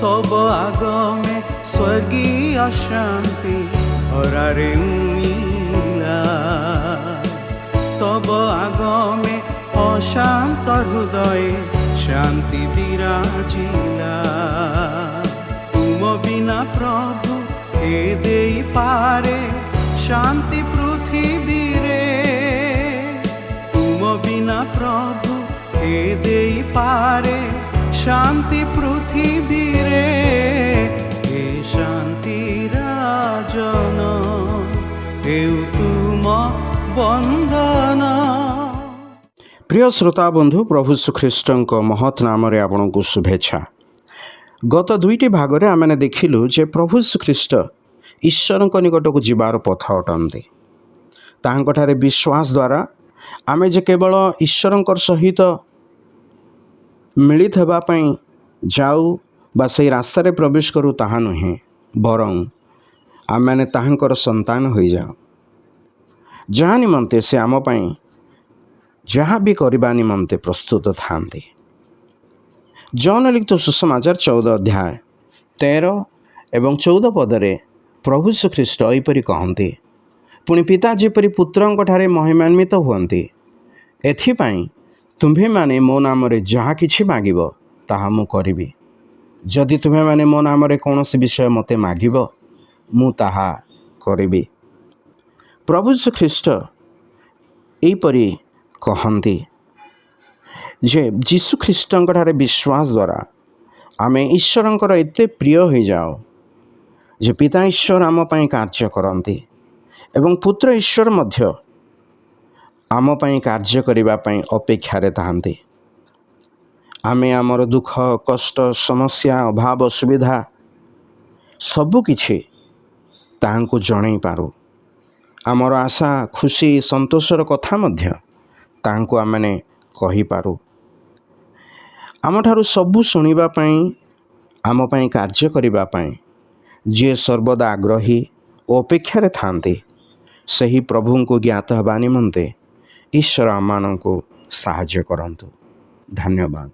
तब आगमे स्वर्गीय शांति हरारे उइला। तब आगमे अशांत हृदय शांति विराजिला। तुम बिना प्रभु के देई पारे शांति पृथ्वी रे। तुम बिना प्रभु के देई पारे शांति पृथ्वी रे। हे शांति राजन हेउ तुम बंधन। प्रिय श्रोता बंधु, प्रभु श्रीख्रीष्ट महत् नाम आपण को शुभेच्छा। गत दुईटी भागरे आम देखिलु जे प्रभु श्रीख्रीष्ट ईश्वर निकट को जीवार पथ अटंती। तांकठारे विश्वास द्वारा आमे जे केवल ईश्वर सहित मिलित होगापी जाऊ बा से रास्तार प्रवेश करूँ ताहा नुहे, बरं आम मैंने ताहांकर संतान हो जाओ। जहाँ निमंते से आम पाई जहाँ भी करने निमंते प्रस्तुत थांती। जौन लिखित सुसमाचार 14 अध्याय 13 एवं 14 पदरे प्रभु श्रीख्रीष्ट एपरि कहते, पुणी पिता जेपरि पुत्रंठारे महिमान्वित हुअन्ति, एथिपाई तुम्भे माने मो नाम रे जहाँ किछि मागिब ताहा मु करिबि। जदि तुम्हें माने मो नाम रे कौनसी विषय मते मागिब मु ताहा करिबि। प्रभु श्रीख्रीष्ट एपरि कहते जे जीशु ख्रीष्टंठारे विश्वास द्वारा आमे ईश्वरंकर एते प्रिय हो जाओ जे पिता ईश्वर आम पाई कार्य करते एवं पुत्र ईश्वर मध्य आम पाई कार्य करिबा पाई अपेक्षारे थांते। आमे आमर दुख कष्ट समस्या अभाव असुविधा सबु किछि तांको जणै पारू। आमर आशा खुशी संतोषर कथा मध्य तांको आमने कहि पारू। आमठारु सबु शुणिबा पाई आम पाई कार्य करिबा पाई जे सर्वदा आग्रही और अपेक्षारे थांते, सही प्रभु को ज्ञात हवा निमंते ईश्वर आम को साहाय्य करंतु। धन्यवाद।